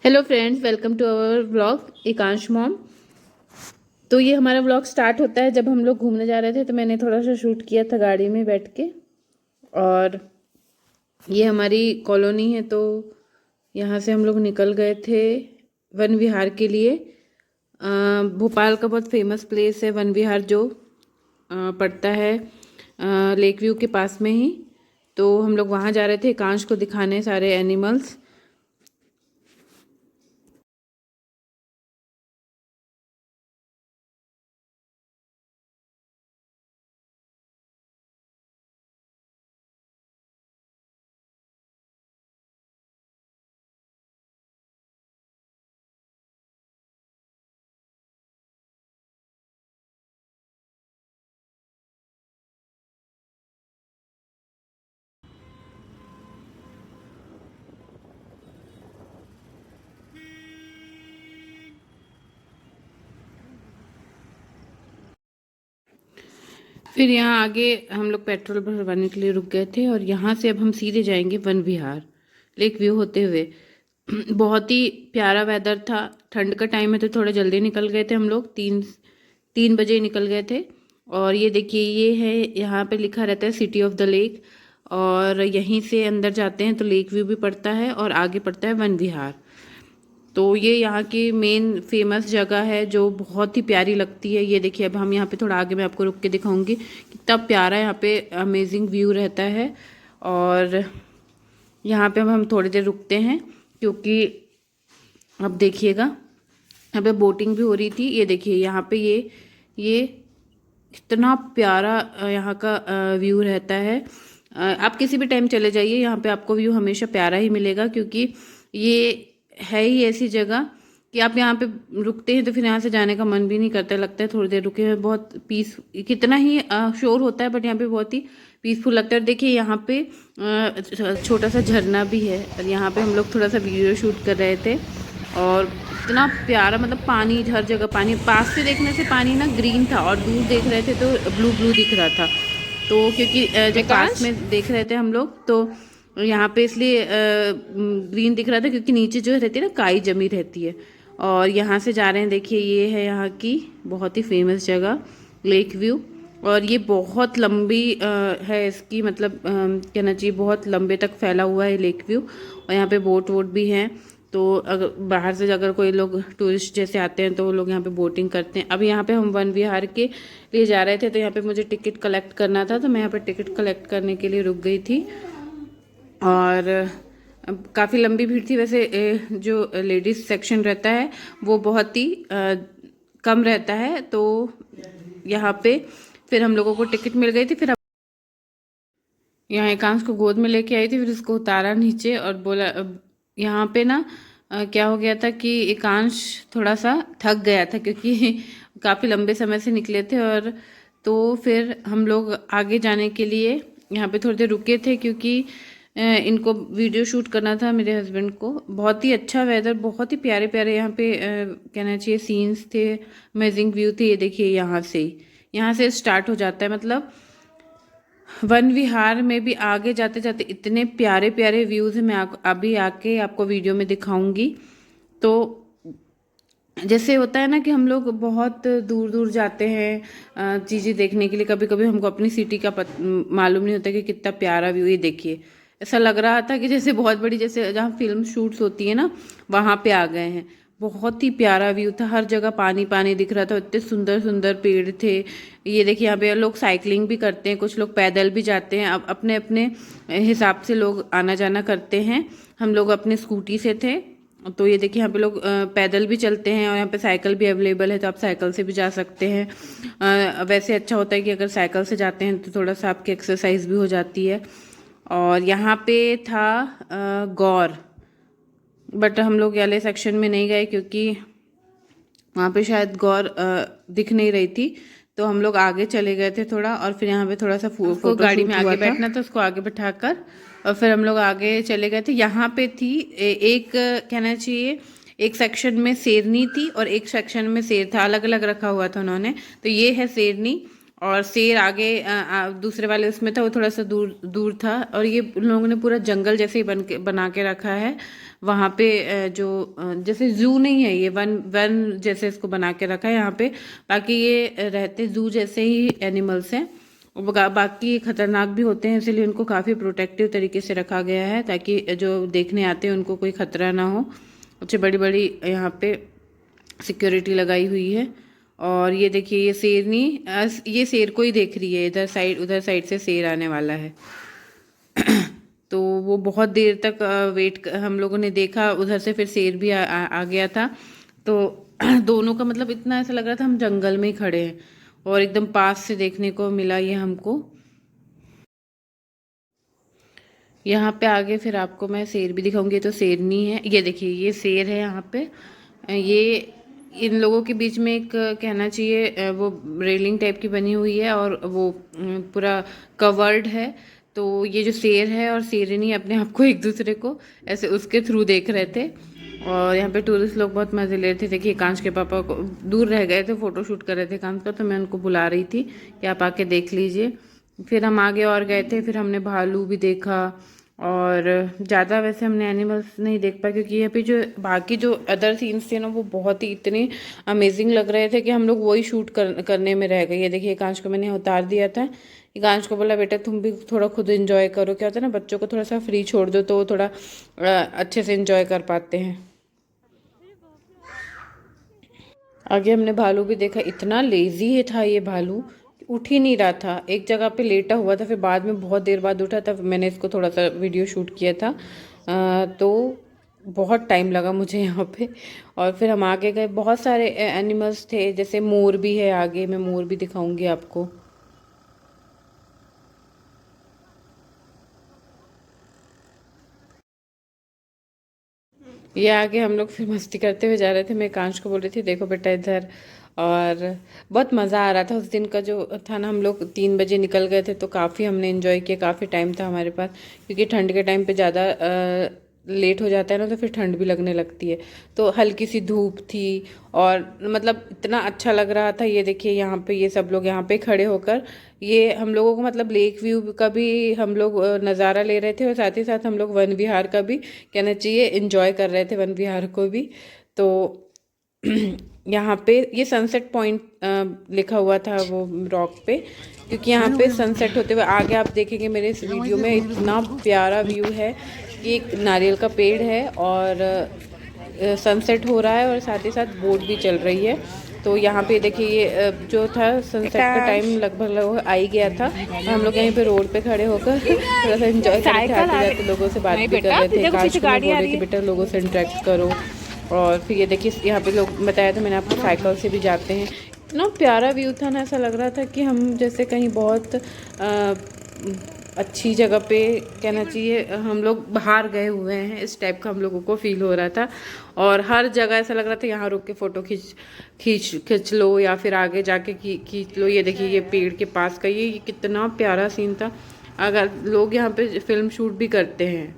Hello friends, welcome to our vlog Ekansh mom. तो ये हमारा व्लॉग स्टार्ट होता है जब हम लोग घूमने जा रहे थे, तो मैंने थोड़ा सा शूट किया था गाड़ी में बैठ के। और ये हमारी कॉलोनी है, तो यहाँ से हम लोग निकल गए थे वन विहार के लिए। भोपाल का बहुत फेमस प्लेस है वन विहार, जो पड़ता है लेक व्यू के पास में ही। तो हम लोग वहाँ जा रहे थे एकांश को दिखाने सारे एनिमल्स। फिर यहाँ आगे हम लोग पेट्रोल भरवाने के लिए रुक गए थे, और यहाँ से अब हम सीधे जाएंगे वन विहार लेक व्यू होते हुए। बहुत ही प्यारा वेदर था, ठंड का टाइम है तो थोड़ा जल्दी निकल गए थे हम लोग। तीन तीन बजे निकल गए थे। और ये देखिए, ये है, यहाँ पे लिखा रहता है सिटी ऑफ द लेक। और यहीं से अंदर जाते हैं तो लेक व्यू भी पड़ता है और आगे पड़ता है वन विहार। तो ये यहाँ की मेन फेमस जगह है जो बहुत ही प्यारी लगती है। ये देखिए, अब हम यहाँ पे थोड़ा आगे मैं आपको रुक के दिखाऊंगी कितना प्यारा यहाँ पे अमेजिंग व्यू रहता है। और यहाँ पे अब हम थोड़ी देर रुकते हैं, क्योंकि अब देखिएगा यहाँ पे बोटिंग भी हो रही थी। ये देखिए यहाँ पे ये कितना प्यारा यहाँ का व्यू रहता है। आप किसी भी टाइम चले जाइए, यहाँ पे आपको व्यू हमेशा प्यारा ही मिलेगा, क्योंकि ये है ही ऐसी जगह कि आप यहाँ पे रुकते हैं तो फिर यहाँ से जाने का मन भी नहीं करता। लगता है थोड़ी देर रुके हैं, बहुत पीस, कितना ही शोर होता है बट यहाँ पे बहुत ही पीसफुल लगता है। देखिए यहाँ पे छोटा सा झरना भी है, और यहाँ पे हम लोग थोड़ा सा वीडियो शूट कर रहे थे। और इतना प्यारा, मतलब पानी हर जगह, पानी पास से देखने से पानी ना ग्रीन था, और दूर देख रहे थे तो ब्लू ब्लू दिख रहा था। तो क्योंकि जब पास में देख रहे थे हम लोग तो यहाँ पे इसलिए ग्रीन दिख रहा था, क्योंकि नीचे जो रहती है ना काई जमी रहती है। और यहाँ से जा रहे हैं, देखिए ये है यहाँ की बहुत ही फेमस जगह लेक व्यू। और ये बहुत लंबी है इसकी, मतलब कहना चाहिए बहुत लंबे तक फैला हुआ है लेक व्यू। और यहाँ पे बोट वोट भी हैं। तो अगर बाहर से अगर कोई लोग टूरिस्ट जैसे आते हैं तो वो लोग यहाँ पे बोटिंग करते हैं। अब यहाँ पे हम वन विहार के लिए जा रहे थे, तो यहाँ पे मुझे टिकट कलेक्ट करना था, तो मैं यहाँ पे टिकट कलेक्ट करने के लिए रुक गई थी। और काफ़ी लंबी भीड़ थी वैसे। जो लेडीज़ सेक्शन रहता है वो बहुत ही कम रहता है। तो यहाँ पे फिर हम लोगों को टिकट मिल गई थी। फिर यहाँ एकांश को गोद में लेके आई थी, फिर उसको उतारा नीचे और बोला, यहाँ पे ना क्या हो गया था कि एकांश थोड़ा सा थक गया था, क्योंकि काफ़ी लंबे समय से निकले थे। और तो फिर हम लोग आगे जाने के लिए यहाँ पे थोड़ी देर रुके थे, क्योंकि इनको वीडियो शूट करना था मेरे हस्बैंड को। बहुत ही अच्छा वेदर, बहुत ही प्यारे प्यारे यहाँ पे कहना चाहिए सीन्स थे, अमेजिंग व्यू थे। ये देखिए यहाँ से स्टार्ट हो जाता है, मतलब वन विहार में भी आगे जाते जाते इतने प्यारे प्यारे व्यूज़ हैं। मैं अभी आके आपको वीडियो में दिखाऊंगी। तो जैसे होता है ना कि हम लोग बहुत दूर दूर जाते हैं चीज़ें देखने के लिए, कभी कभी हमको अपनी सिटी का मालूम नहीं होता कि कितना प्यारा व्यू। ये देखिए, ऐसा लग रहा था कि जैसे बहुत बड़ी, जैसे जहाँ फिल्म शूट्स होती है ना, वहाँ पे आ गए हैं। बहुत ही प्यारा व्यू था, हर जगह पानी पानी दिख रहा था, इतने सुंदर सुंदर पेड़ थे। ये देखिए, यहाँ पे लोग साइकिलिंग भी करते हैं, कुछ लोग पैदल भी जाते हैं। अब अपने अपने हिसाब से लोग आना जाना करते हैं। हम लोग अपने स्कूटी से थे, तो ये देखिए यहाँ पे लोग पैदल भी चलते हैं, और यहाँ पे साइकिल भी अवेलेबल है, तो आप साइकिल से भी जा सकते हैं। वैसे अच्छा होता है कि अगर साइकिल से जाते हैं तो थोड़ा सा आपकी एक्सरसाइज भी हो जाती है। और यहाँ पे था गौर, बट हम लोग वाले सेक्शन में नहीं गए, क्योंकि वहाँ पे शायद गौर दिख नहीं रही थी। तो हम लोग आगे चले गए थे थोड़ा, और फिर यहाँ पे थोड़ा सा फोटो गाड़ी में आगे बैठना था, उसको आगे बैठाकर और फिर हम लोग आगे चले गए थे। यहाँ पे थी एक, कहना चाहिए एक सेक्शन में शेरनी थी और एक सेक्शन में शेर था, अलग अलग रखा हुआ था उन्होंने। तो ये है शेरनी, और शेर आगे दूसरे वाले उसमें था, वो थोड़ा सा दूर दूर था। और ये उन लोगों ने पूरा जंगल जैसे ही बना के रखा है वहाँ पे। जैसे जू नहीं है, ये वन वन जैसे इसको बना के रखा है यहाँ पे। बाकी ये रहते जू जैसे ही एनिमल्स हैं। और बाकी खतरनाक भी होते हैं, इसलिए उनको काफ़ी प्रोटेक्टिव तरीके से रखा गया है, ताकि जो देखने आते हैं उनको कोई खतरा ना हो। अच्छी बड़ी बड़ी यहाँ पे सिक्योरिटी लगाई हुई है। और ये देखिए, ये शेरनी ये शेर को ही देख रही है, उधर साइड से शेर आने वाला है। तो वो बहुत देर तक हम लोगों ने देखा, उधर से फिर शेर भी आ गया था। तो दोनों का मतलब इतना ऐसा लग रहा था हम जंगल में ही खड़े हैं, और एकदम पास से देखने को मिला ये हमको। यहाँ पे आगे फिर आपको मैं शेर भी दिखाऊंगी। तो शेरनी है, ये देखिए ये शेर है यहाँ पे। ये इन लोगों के बीच में एक कहना चाहिए वो रेलिंग टाइप की बनी हुई है, और वो पूरा कवर्ड है। तो ये जो शेर है और शेरनी अपने आप को एक दूसरे को ऐसे उसके थ्रू देख रहे थे। और यहाँ पे टूरिस्ट लोग बहुत मज़े ले रहे थे। देखिए कांच के पापा को दूर रह गए थे, फ़ोटो शूट कर रहे थे कांच का, तो मैं उनको बुला रही थी कि आप आके देख लीजिए। फिर हम आगे और गए थे, फिर हमने भालू भी देखा। और ज़्यादा वैसे हमने एनिमल्स नहीं देख पाए, क्योंकि यहाँ पे जो बाकी जो अदर सीन्स थे ना, वो बहुत ही इतने अमेजिंग लग रहे थे कि हम लोग वही शूट करने में रह गए। ये देखिए कांच को मैंने उतार दिया था। कांच को बोला बेटा तुम भी थोड़ा खुद एंजॉय करो। क्या होता है ना, बच्चों को थोड़ा सा फ्री छोड़ दो तो वो थोड़ा अच्छे से एंजॉय कर पाते हैं। आगे हमने भालू भी देखा। इतना लेजी था ये भालू, उठ ही नहीं रहा था, एक जगह पे लेटा हुआ था। फिर बाद में बहुत देर बाद उठा, तब मैंने इसको थोड़ा सा वीडियो शूट किया था। तो बहुत टाइम लगा मुझे यहाँ पे। और फिर हम आगे गए, बहुत सारे एनिमल्स थे, जैसे मोर भी है आगे, मैं मोर भी दिखाऊंगी आपको। ये आगे हम लोग फिर मस्ती करते हुए जा रहे थे। मैं कांच को बोल रही थी देखो बेटा इधर। और बहुत मज़ा आ रहा था उस दिन का जो था ना। हम लोग 3 बजे निकल गए थे, तो काफ़ी हमने एंजॉय किया, काफ़ी टाइम था हमारे पास। क्योंकि ठंड के टाइम पे ज़्यादा लेट हो जाता है ना, तो फिर ठंड भी लगने लगती है। तो हल्की सी धूप थी, और मतलब इतना अच्छा लग रहा था। ये देखिए यहाँ पे ये सब लोग यहाँ पे खड़े होकर ये हम लोगों को मतलब लेक व्यू का भी हम लोग नज़ारा ले रहे थे, और साथ ही साथ हम लोग वन विहार का भी कहना चाहिए एंजॉय कर रहे थे, वन विहार को भी। तो यहाँ पे ये सनसेट पॉइंट लिखा हुआ था वो रॉक पे, क्योंकि यहाँ पे सनसेट होते हुए आगे आप देखेंगे मेरे इस वीडियो में इतना प्यारा व्यू है। कि एक नारियल का पेड़ है, और सनसेट हो रहा है, और साथ ही साथ बोट भी चल रही है। तो यहाँ पे देखिए ये जो था सनसेट का टाइम लगभग आ ही गया था। हम लोग यहीं पे रोड पे खड़े होकर थोड़ा सा एंजॉय कर रहे थे, आते जाते लोगों से बात भी कर रहे थे। काश को बोल रहे कि बेटा लोगों से इंटरेक्ट करो। और फिर ये देखिए यहाँ पे लोग बताया था मैंने आपको, साइकिल से भी जाते हैं। इतना प्यारा व्यू था ना, ऐसा लग रहा था कि हम जैसे कहीं बहुत अच्छी जगह पे कहना चाहिए हम लोग बाहर गए हुए हैं, इस टाइप का हम लोगों को फील हो रहा था। और हर जगह ऐसा लग रहा था यहाँ रुक के फ़ोटो खींच लो, या फिर आगे जाके खींच लो। ये देखिए ये पेड़ के पास का ये कितना प्यारा सीन था। अगर लोग यहाँ पे फिल्म शूट भी करते हैं,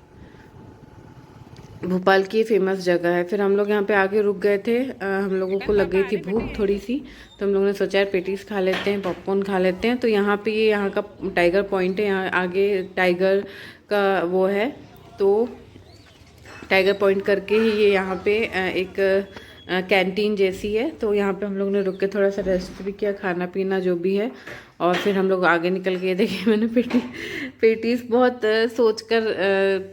भोपाल की फेमस जगह है। फिर हम लोग यहाँ पे आगे रुक गए थे, हम लोगों को लग गई थी भूख थोड़ी सी, तो हम लोगों ने सोचा यार पेटीज खा लेते हैं, पॉपकॉर्न खा लेते हैं। तो यहाँ पे ये यहाँ का टाइगर पॉइंट है, यहाँ आगे टाइगर का वो है। तो टाइगर पॉइंट करके ही ये यहाँ पे एक कैंटीन जैसी है। तो यहाँ पे हम लोग ने रुक के थोड़ा सा रेस्ट भी किया, खाना पीना जो भी है। और फिर हम लोग आगे निकल गए। देखिए मैंने पेटीज बहुत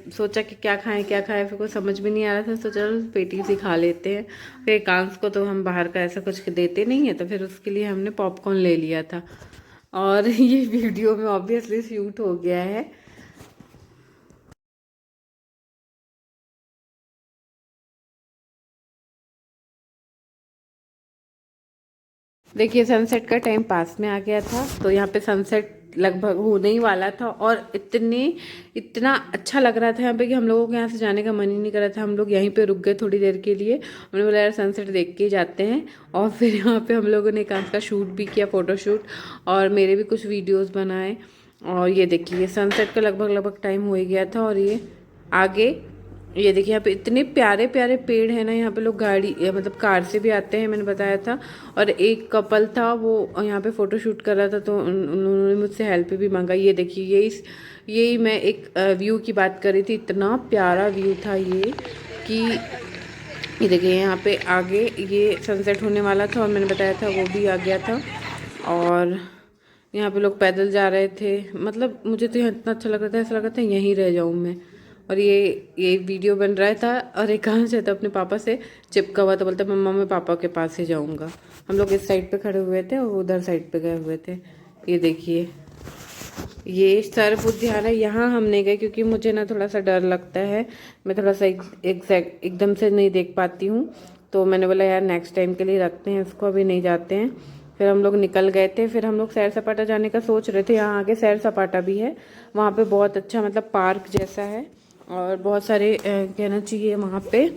सोचा कि क्या खाएं, फिर कुछ समझ में नहीं आ रहा था। तो चलो पेटीज ही खा लेते हैं। फिर कांस को तो हम बाहर का ऐसा कुछ देते नहीं है, तो फिर उसके लिए हमने पॉपकॉर्न ले लिया था। और ये वीडियो में ऑब्वियसली शूट हो गया है। देखिए सनसेट का टाइम पास में आ गया था, तो यहाँ पे सनसेट लगभग होने ही वाला था। और इतना अच्छा लग रहा था यहाँ पे कि हम लोगों को यहाँ से जाने का मन ही नहीं कर रहा था। हम लोग यहीं पे रुक गए थोड़ी देर के लिए। हमने बोला यार सनसेट देख के ही जाते हैं। और फिर यहाँ पे हम लोगों ने कांच का शूट भी किया, फ़ोटो शूट, और मेरे भी कुछ वीडियोज़ बनाए। और ये देखिए सनसेट का लगभग टाइम हो ही गया था। और ये आगे ये देखिए यहाँ पे इतने प्यारे प्यारे पेड़ हैं ना। यहाँ पे लोग गाड़ी मतलब कार से भी आते हैं, मैंने बताया था। और एक कपल था वो यहाँ पे फ़ोटो शूट कर रहा था, तो उन्होंने मुझसे हेल्प भी मांगा। ये देखिए यही मैं एक व्यू की बात कर रही थी। इतना प्यारा व्यू था ये कि ये देखिए यहाँ पे आगे ये सनसेट होने वाला था और मैंने बताया था वो भी आ गया था। और यहाँ पे लोग पैदल जा रहे थे। मतलब मुझे तो यहाँ इतना अच्छा लग रहा था, ऐसा लग रहा था यहीं रह जाऊँ मैं। और ये वीडियो बन रहा था और एक कहाँ से था अपने पापा से चिपका हुआ, तो बोलता मम्मा मैं पापा के पास ही जाऊँगा। हम लोग इस साइड पे खड़े हुए थे और उधर साइड पे गए हुए थे। ये देखिए ये सर्व उद्यान है। यहाँ हम नहीं गए क्योंकि मुझे ना थोड़ा सा डर लगता है। मैं थोड़ा सा एकदम से नहीं देख पाती हूँ, तो मैंने बोला यार नेक्स्ट टाइम के लिए रखते हैं इसको, अभी नहीं जाते हैं। फिर हम लोग निकल गए थे। फिर हम लोग सैर सपाटा जाने का सोच रहे थे। यहाँ आगे सैर सपाटा भी है, वहाँ पे बहुत अच्छा मतलब पार्क जैसा है और बहुत सारे कहना चाहिए वहाँ पे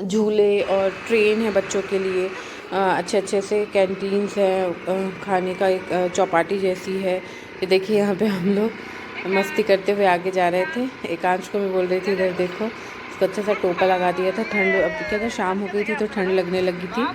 झूले और ट्रेन है बच्चों के लिए। अच्छे अच्छे से कैंटीन्स है, खाने का एक चौपाटी जैसी है। ये देखिए यहाँ पे हम लोग मस्ती करते हुए आगे जा रहे थे। एकांश को मैं बोल रही थी इधर देखो, उसको अच्छा सा टोपा लगा दिया था। ठंड अब क्या था, शाम हो गई थी तो ठंड लगने लगी थी।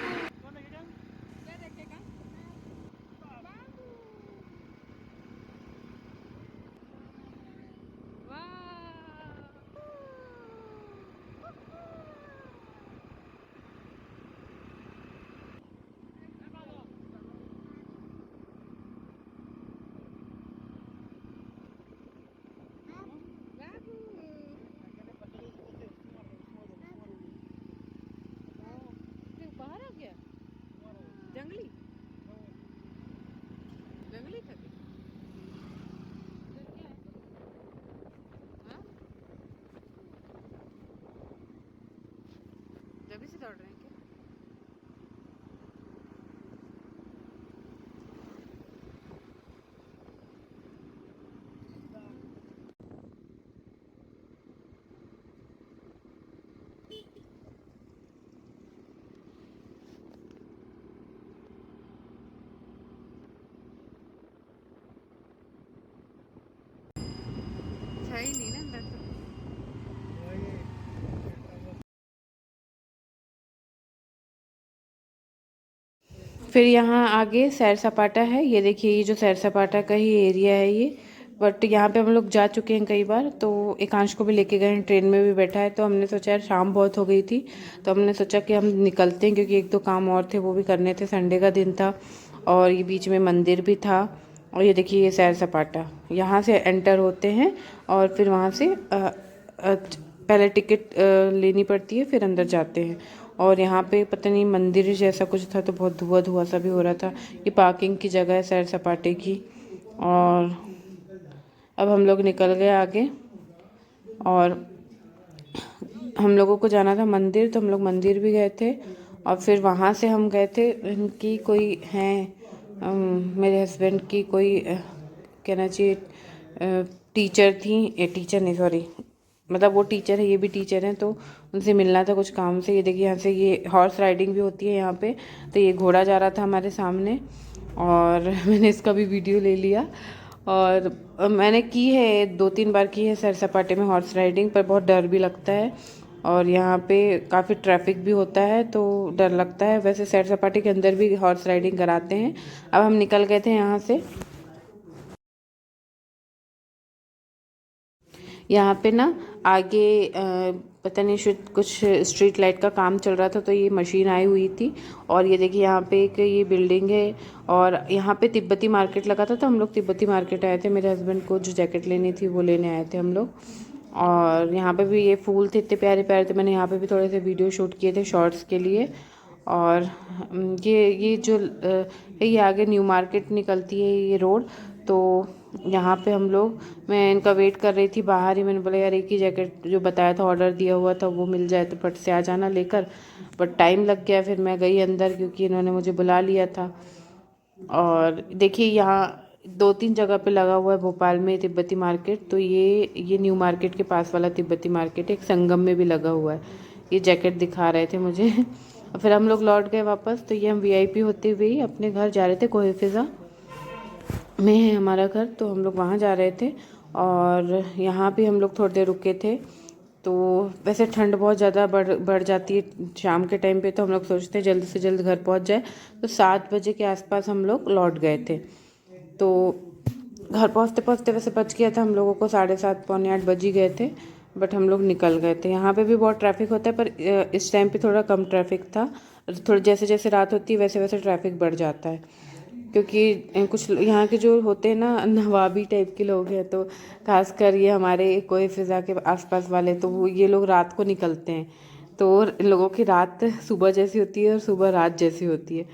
बाहर आ गया जंगली जंगली था क्या? हाँ? जब से दौड़ रहे हैं क्या? था ही नहीं ना अंदर तो। फिर यहाँ आगे सैर सपाटा है। ये देखिए ये जो सैर सपाटा का ही एरिया है ये। बट यहाँ पे हम लोग जा चुके हैं कई बार, तो एकांश को भी लेके गए हैं, ट्रेन में भी बैठा है। तो हमने सोचा यार शाम बहुत हो गई थी, तो हमने सोचा कि हम निकलते हैं क्योंकि एक दो काम और थे वो भी करने थे। संडे का दिन था और ये बीच में मंदिर भी था। और ये देखिए ये सैर सपाटा, यहाँ से एंटर होते हैं और फिर वहाँ से पहले टिकट लेनी पड़ती है, फिर अंदर जाते हैं। और यहाँ पे पता नहीं मंदिर जैसा कुछ था, तो बहुत धुआं धुआं सा भी हो रहा था। ये पार्किंग की जगह है सैर सपाटे की। और अब हम लोग निकल गए आगे और हम लोगों को जाना था मंदिर, तो हम लोग मंदिर भी गए थे। और फिर वहाँ से हम गए थे, इनकी कोई हैं मेरे हस्बैंड की कोई कहना चाहिए टीचर थी, टीचर नहीं सॉरी, मतलब वो टीचर है ये भी टीचर हैं, तो उनसे मिलना था कुछ काम से। ये देखिए यहाँ से ये हॉर्स राइडिंग भी होती है यहाँ पे। तो ये घोड़ा जा रहा था हमारे सामने और मैंने इसका भी वीडियो ले लिया। और मैंने की है 2-3 बार की है सैर सपाटे में हॉर्स राइडिंग, पर बहुत डर भी लगता है और यहाँ पे काफ़ी ट्रैफिक भी होता है तो डर लगता है। वैसे सैर सपाटे के अंदर भी हॉर्स राइडिंग कराते हैं। अब हम निकल गए थे यहाँ से। यहाँ पे ना आगे पता नहीं शायद कुछ स्ट्रीट लाइट का काम चल रहा था, तो ये मशीन आई हुई थी। और ये देखिए यहाँ पे एक ये बिल्डिंग है और यहाँ पे तिब्बती मार्केट लगा था, तो हम लोग तिब्बती मार्केट आए थे। मेरे हस्बैंड को जो जैकेट लेनी थी वो लेने आए थे हम लोग। और यहाँ पे भी ये फूल थे इतने प्यारे प्यारे थे। मैंने यहाँ पे भी थोड़े से वीडियो शूट किए थे शॉर्ट्स के लिए। और ये जो ये आगे न्यू मार्केट निकलती है ये रोड, तो यहाँ पे हम लोग, मैं इनका वेट कर रही थी बाहर ही। मैंने बोला यार एक ही जैकेट जो बताया था ऑर्डर दिया हुआ था वो मिल जाए तो फट से आ जाना लेकर, बट टाइम लग गया। फिर मैं गई अंदर क्योंकि इन्होंने मुझे बुला लिया था। और देखिए यहाँ 2-3 जगह पे लगा हुआ है भोपाल में तिब्बती मार्केट। तो ये न्यू मार्केट के पास वाला तिब्बती मार्केट, एक संगम में भी लगा हुआ है। ये जैकेट दिखा रहे थे मुझे और फिर हम लोग लौट गए वापस। तो ये हम वीआईपी होते हुए ही अपने घर जा रहे थे। कोहे फिज़ा में है हमारा घर, तो हम लोग वहाँ जा रहे थे। और यहाँ भी हम लोग थोड़ी देर रुके थे। तो वैसे ठंड बहुत ज़्यादा बढ़ जाती है शाम के टाइम पे, तो हम लोग सोचते हैं जल्द से जल्द घर पहुँच जाए। तो 7 बजे के आसपास हम लोग लौट गए थे। तो घर पहुँचते पहुँचते वैसे बच गया था हम लोगों को 7:30 पौने 8 बज ही गए थे, बट हम लोग निकल गए थे। यहाँ पे भी बहुत ट्रैफिक होता है, पर इस टाइम पे थोड़ा कम ट्रैफिक था। थोड़ा जैसे जैसे रात होती है वैसे वैसे ट्रैफिक बढ़ जाता है, क्योंकि कुछ यहाँ के जो होते हैं ना नवाबी टाइप के लोग हैं, तो खासकर ये हमारे कोई फ़िज़ा के आसपास वाले, तो वो ये लोग रात को निकलते हैं। तो इन लोगों की रात सुबह जैसी होती है और सुबह रात जैसी होती है।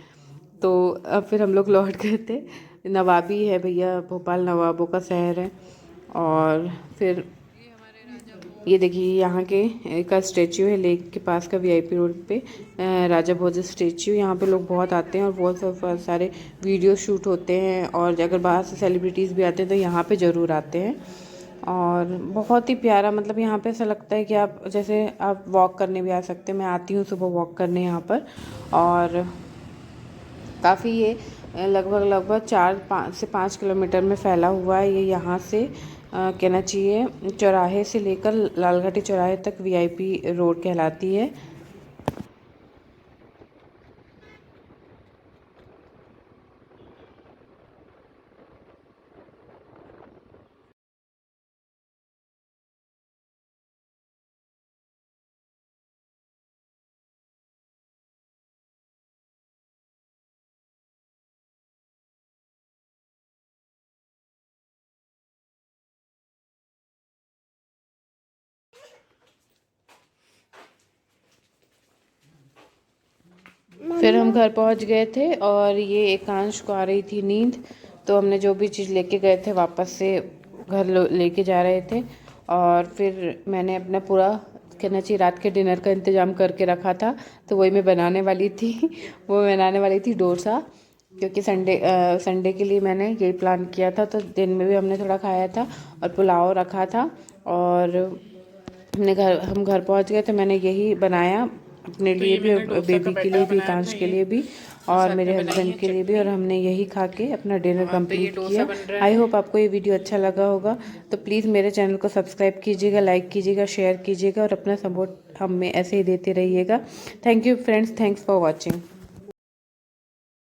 तो अब फिर हम लोग लौट गए थे। नवाबी है भैया, भोपाल नवाबों का शहर है। और फिर ये देखिए यहाँ के का स्टैचू है लेक के पास का, वीआईपी रोड पे राजा भोज स्टैचू। यहाँ पे लोग बहुत आते हैं और बहुत सारे वीडियो शूट होते हैं, और अगर बाहर से सेलिब्रिटीज़ भी आते हैं तो यहाँ पे ज़रूर आते हैं। और बहुत ही प्यारा, मतलब यहाँ पे ऐसा लगता है कि आप जैसे आप वॉक करने भी आ सकते हैं। मैं आती हूँ सुबह वॉक करने यहाँ पर, और काफ़ी ये लगभग 4 से 5 किलोमीटर में फैला हुआ है। ये यहाँ से कहना चाहिए चौराहे से लेकर लालघाटी चौराहे तक वीआईपी रोड कहलाती है। फिर हम घर पहुंच गए थे, और ये एकांश को आ रही थी नींद, तो हमने जो भी चीज़ लेके गए थे वापस से घर लेके जा रहे थे। और फिर मैंने अपना पूरा कहना चाहिए रात के डिनर का इंतज़ाम करके रखा था, तो वही मैं बनाने वाली थी वो बनाने वाली थी डोसा, क्योंकि संडे के लिए मैंने यही प्लान किया था। तो दिन में भी हमने थोड़ा खाया था और पुलाव रखा था, और हम घर पहुंच गए तो मैंने यही बनाया अपने लिए भी और बेबी के लिए भी, कांच के लिए भी और मेरे हस्बैंड के लिए भी, और हमने यही खा के अपना डिनर कंप्लीट किया। आई होप आपको ये वीडियो अच्छा लगा होगा, तो प्लीज़ मेरे चैनल को सब्सक्राइब कीजिएगा, लाइक कीजिएगा, शेयर कीजिएगा, और अपना सपोर्ट हम में ऐसे ही देते रहिएगा। Thank you friends, thanks for watching.